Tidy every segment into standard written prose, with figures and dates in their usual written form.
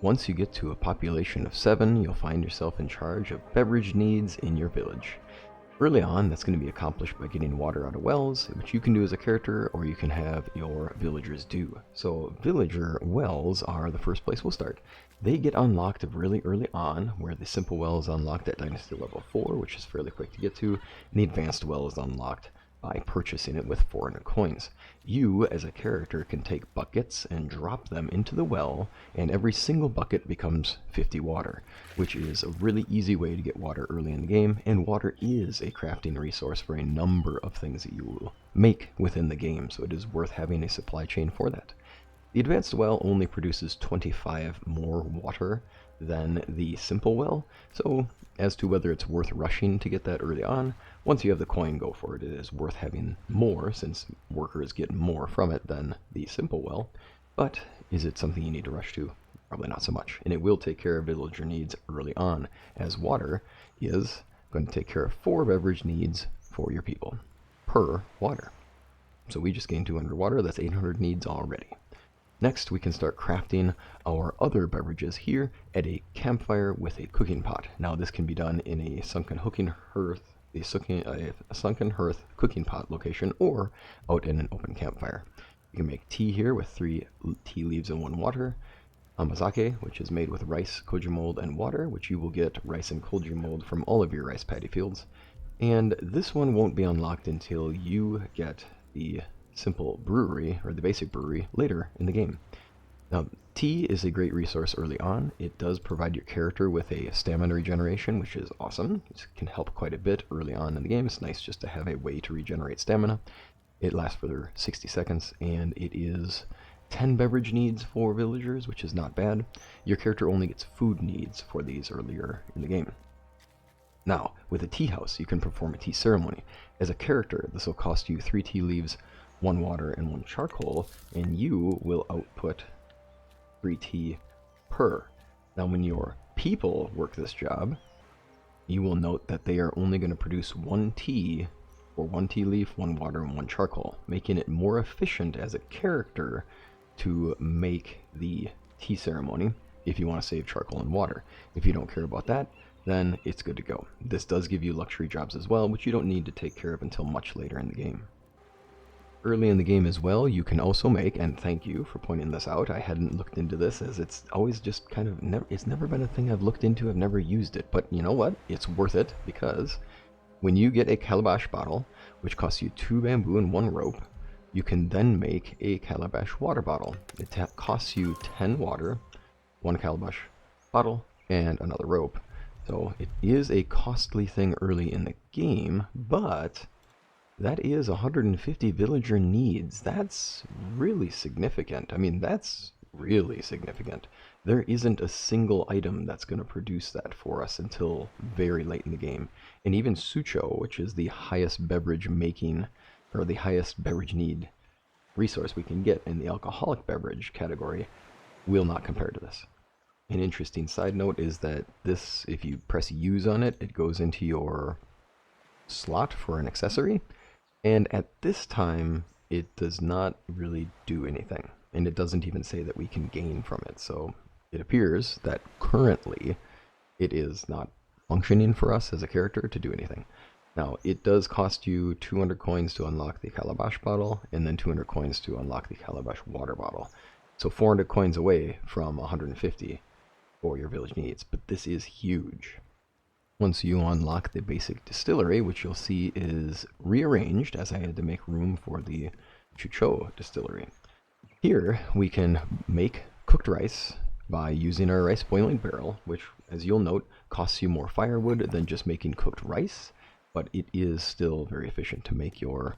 Once you get to a population of 7, you'll find yourself in charge of beverage needs in your village. Early on, that's going to be accomplished by getting water out of wells, which you can do as a character, or you can have your villagers do. So villager wells are the first place we'll start. They get unlocked really early on, where the simple well is unlocked at Dynasty level 4, which is fairly quick to get to, and the advanced well is unlocked by purchasing it with 400 coins. You, as a character, can take buckets and drop them into the well, and every single bucket becomes 50 water, which is a really easy way to get water early in the game, and water is a crafting resource for a number of things that you will make within the game, so it is worth having a supply chain for that. The advanced well only produces 25 more water than the simple well, so as to whether it's worth rushing to get that early on, once you have the coin, go for it. It is worth having more, since workers get more from it than the simple well, but is it something you need to rush to? Probably not so much, and it will take care of villager needs early on, as water is going to take care of 4 beverage needs for your people per water. So we just gained 200 water, that's 800 needs already. Next, we can start crafting our other beverages here at a campfire with a cooking pot. Now, this can be done in a sunken hearth cooking pot location, or out in an open campfire. You can make tea here with 3 tea leaves and 1 water. Amazake, which is made with rice, koji mold, and water, which you will get rice and koji mold from all of your rice paddy fields. And this one won't be unlocked until you get the simple brewery, or the basic brewery, later in the game. Now, tea is a great resource early on. It does provide your character with a stamina regeneration, which is awesome. It can help quite a bit early on in the game. It's nice just to have a way to regenerate stamina. It lasts for 60 seconds, and it is 10 beverage needs for villagers, which is not bad. Your character only gets food needs for these earlier in the game. Now, with a tea house, you can perform a tea ceremony. As a character, this will cost you 3 tea leaves, 1 water, and 1 charcoal, and you will output 3 tea per. Now, when your people work this job, you will note that they are only going to produce 1 tea, or 1 tea leaf, 1 water, and 1 charcoal, making it more efficient as a character to make the tea ceremony if you want to save charcoal and water. If you don't care about that, then it's good to go. This does give you luxury jobs as well, which you don't need to take care of until much later in the game. Early in the game as well, you can also make, and thank you for pointing this out, I hadn't looked into this, as it's always just kind of, it's never been a thing I've looked into, I've never used it, but you know what, it's worth it, because when you get a calabash bottle, which costs you 2 bamboo and 1 rope, you can then make a calabash water bottle. It costs you 10 water, 1 calabash bottle, and another rope. So it is a costly thing early in the game, but that is 150 villager needs. That's really significant. I mean, that's really significant. There isn't a single item that's going to produce that for us until very late in the game. And even Sucho, which is the highest beverage making, or the highest beverage need resource we can get in the alcoholic beverage category, will not compare to this. An interesting side note is that this, if you press use on it, it goes into your slot for an accessory. And at this time, it does not really do anything. And it doesn't even say that we can gain from it. So it appears that currently it is not functioning for us as a character to do anything. Now, it does cost you 200 coins to unlock the Calabash bottle, and then 200 coins to unlock the Calabash Water Bottle. So 400 coins away from 150 for your village needs. But this is huge. Once you unlock the basic distillery, which you'll see is rearranged, as I had to make room for the Shochu distillery. Here we can make cooked rice by using our rice boiling barrel, which, as you'll note, costs you more firewood than just making cooked rice, but it is still very efficient to make your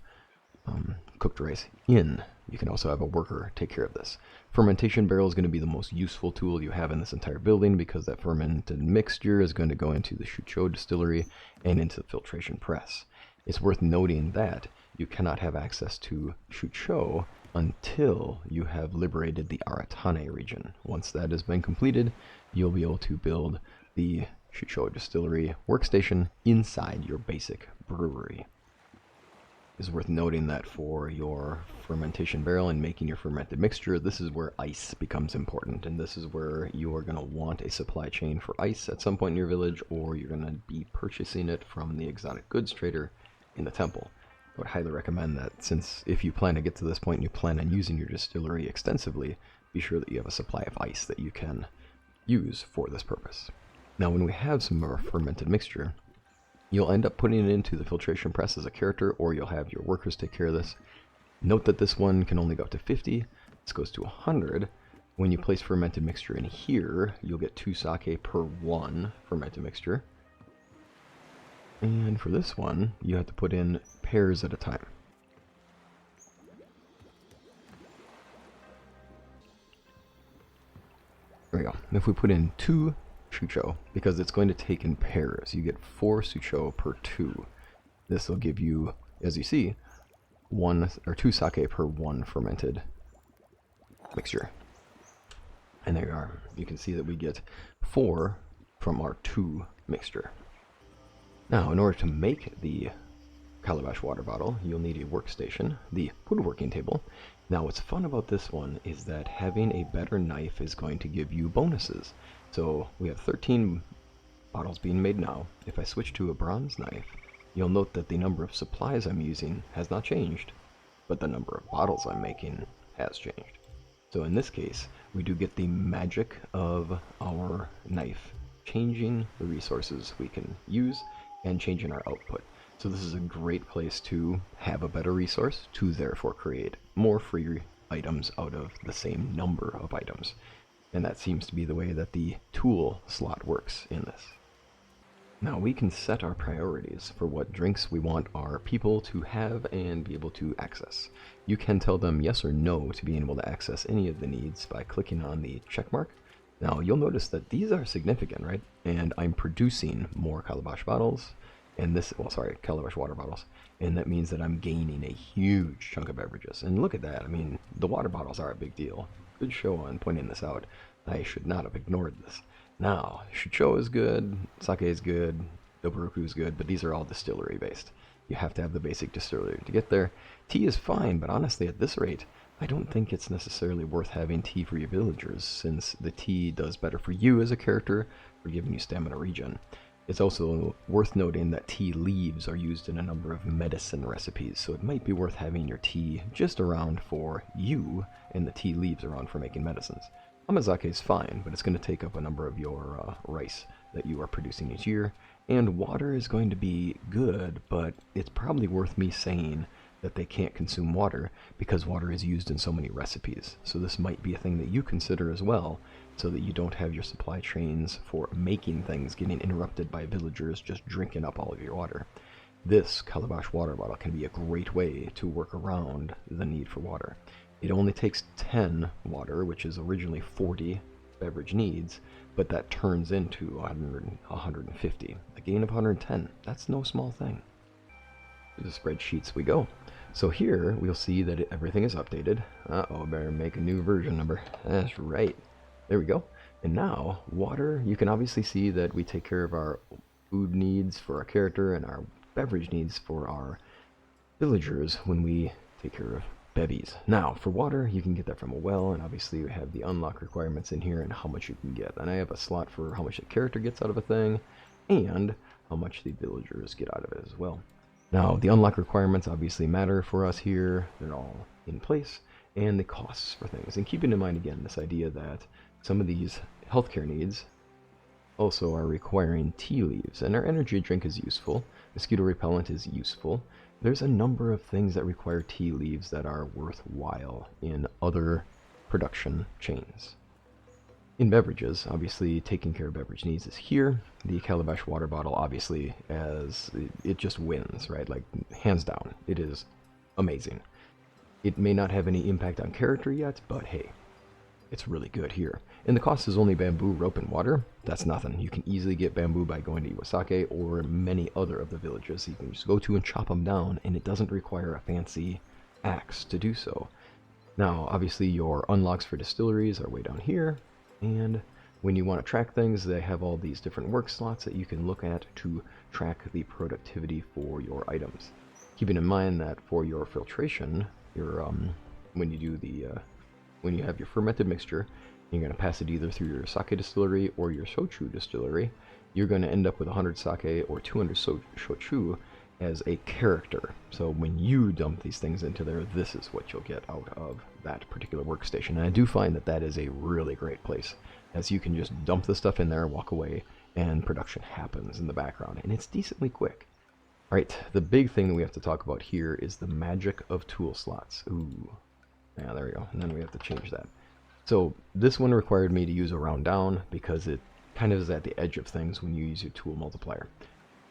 cooked rice in. You can also have a worker take care of this. Fermentation barrel is going to be the most useful tool you have in this entire building, because that fermented mixture is going to go into the Shochu distillery and into the filtration press. It's worth noting that you cannot have access to Shochu until you have liberated the Aratane region. Once that has been completed, you'll be able to build the Shochu distillery workstation inside your basic brewery. It's worth noting that for your fermentation barrel and making your fermented mixture, this is where ice becomes important, and this is where you are going to want a supply chain for ice at some point in your village, or you're going to be purchasing it from the exotic goods trader in the temple. I would highly recommend that, since if you plan to get to this point and you plan on using your distillery extensively, be sure that you have a supply of ice that you can use for this purpose. Now, when we have some of our fermented mixture, you'll end up putting it into the filtration press as a character, or you'll have your workers take care of this. Note that this one can only go up to 50. This goes to 100. When you place fermented mixture in here, you'll get 2 sake per 1 fermented mixture. And for this one, you have to put in pairs at a time. There we go. If we put in 2 Shucho, because it's going to take in pairs, you get 4 Shucho per 2. This will give you, as you see, 1 or 2 sake per 1 fermented mixture. And there you are. You can see that we get 4 from our 2 mixture. Now, in order to make the Calabash Water Bottle, you'll need a workstation, the woodworking table. Now, what's fun about this one is that having a better knife is going to give you bonuses. So we have 13 bottles being made now. If I switch to a bronze knife, you'll note that the number of supplies I'm using has not changed, but the number of bottles I'm making has changed. So in this case, we do get the magic of our knife changing the resources we can use and changing our output. So this is a great place to have a better resource, to therefore create more free items out of the same number of items. And that seems to be the way that the tool slot works in this. Now we can set our priorities for what drinks we want our people to have and be able to access. You can tell them yes or no to being able to access any of the needs by clicking on the check mark. Now you'll notice that these are significant, right? And I'm producing more Calabash bottles, and this, well, sorry, Calabash water bottles, and that means that I'm gaining a huge chunk of beverages. And look at that, I mean, the water bottles are a big deal. Good show on pointing this out. I should not have ignored this. Now, Shochu is good, sake is good, Doburuku is good, but these are all distillery based. You have to have the basic distillery to get there. Tea is fine, but honestly at this rate, I don't think it's necessarily worth having tea for your villagers, since the tea does better for you as a character for giving you stamina regen. It's also worth noting that tea leaves are used in a number of medicine recipes, so it might be worth having your tea just around for you and the tea leaves around for making medicines. Amazake is fine, but it's going to take up a number of your rice that you are producing each year, and water is going to be good, but it's probably worth me saying that they can't consume water because water is used in so many recipes. So this might be a thing that you consider as well, so that you don't have your supply chains for making things getting interrupted by villagers just drinking up all of your water. This Calabash water bottle can be a great way to work around the need for water. It only takes 10 water, which is originally 40 beverage needs, but that turns into 150. A gain of 110. That's no small thing. To the spreadsheets we go. So here we'll see that everything is updated. Uh-oh, better make a new version number. That's right. There we go. And now, water, you can obviously see that we take care of our food needs for our character and our beverage needs for our villagers when we take care of bevies. Now, for water, you can get that from a well, and obviously we have the unlock requirements in here and how much you can get. And I have a slot for how much the character gets out of a thing, and how much the villagers get out of it as well. Now, the unlock requirements obviously matter for us here. They're all in place, and the costs for things. And keeping in mind, again, this idea that some of these healthcare needs also are requiring tea leaves, and our energy drink is useful. Mosquito repellent is useful. There's a number of things that require tea leaves that are worthwhile in other production chains. In beverages, obviously taking care of beverage needs is here. The Calabash water bottle, obviously, as it just wins, right? Like, hands down, it is amazing. It may not have any impact on character yet, but hey, it's really good here. And the cost is only bamboo, rope, and water. That's nothing. You can easily get bamboo by going to Iwasake or many other of the villages. You can just go to and chop them down, and it doesn't require a fancy axe to do so. Now, obviously, your unlocks for distilleries are way down here, and when you want to track things, they have all these different work slots that you can look at to track the productivity for your items. Keeping in mind that for your filtration, your when you do the when you have your fermented mixture, you're going to pass it either through your sake distillery or your shochu distillery. You're going to end up with 100 sake or 200 shochu as a character. So when you dump these things into there, this is what you'll get out of that particular workstation. And I do find that that is a really great place, as you can just dump the stuff in there, walk away, and production happens in the background. And it's decently quick. All right, the big thing that we have to talk about here is the magic of tool slots. Ooh, yeah, there we go. And then we have to change that. So this one required me to use a round down because it kind of is at the edge of things when you use your tool multiplier.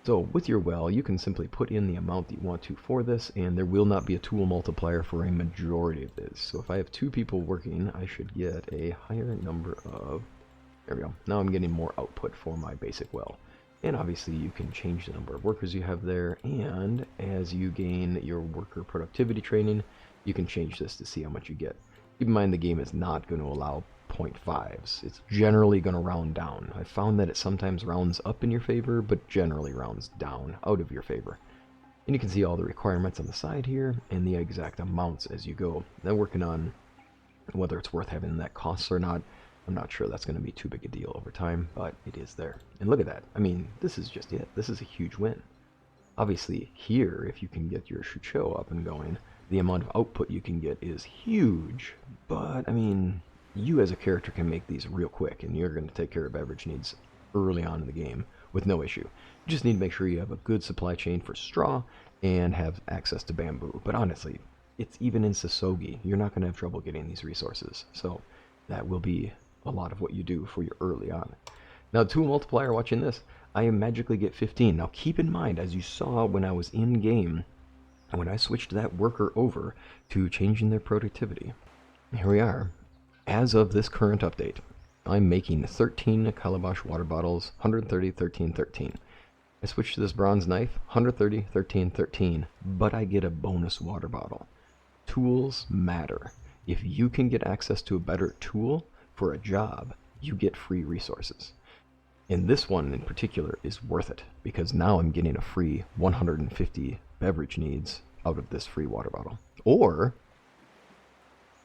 So with your well, you can simply put in the amount that you want to for this, and there will not be a tool multiplier for a majority of this. So if I have 2 people working, I should get a higher number of... There we go. Now I'm getting more output for my basic well. And obviously you can change the number of workers you have there, and as you gain your worker productivity training, you can change this to see how much you get. Keep in mind the game is not going to allow 0.5s. It's generally going to round down. I found that it sometimes rounds up in your favor, but generally rounds down out of your favor. And you can see all the requirements on the side here, and the exact amounts as you go. Now working on whether it's worth having that costs or not. I'm not sure that's going to be too big a deal over time, but it is there. And look at that. I mean, this is just it. This is a huge win. Obviously, here, if you can get your Shochu up and going, the amount of output you can get is huge. But, I mean, you as a character can make these real quick, and you're going to take care of beverage needs early on in the game with no issue. You just need to make sure you have a good supply chain for straw and have access to bamboo. But honestly, it's even in Sasogi, you're not going to have trouble getting these resources. So that will be a lot of what you do for your early on. Now, tool multiplier, watching this, I magically get 15. Now keep in mind, as you saw when I was in game, when I switched that worker over to changing their productivity, here we are. As of this current update, I'm making 13 Calabash water bottles, 130, 13, 13. I switched to this bronze knife, 130, 13, 13, but I get a bonus water bottle. Tools matter. If you can get access to a better tool for a job, you get free resources. And this one in particular is worth it, because now I'm getting a free 150 beverage needs out of this free water bottle. Or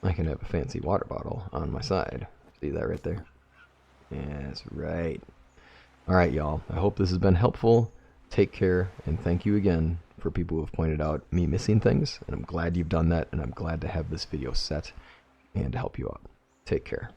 I can have a fancy water bottle on my side. See that right there? That's right. Alright, y'all. I hope this has been helpful. Take care, and thank you again for people who have pointed out me missing things. And I'm glad you've done that, and I'm glad to have this video set and to help you out. Take care.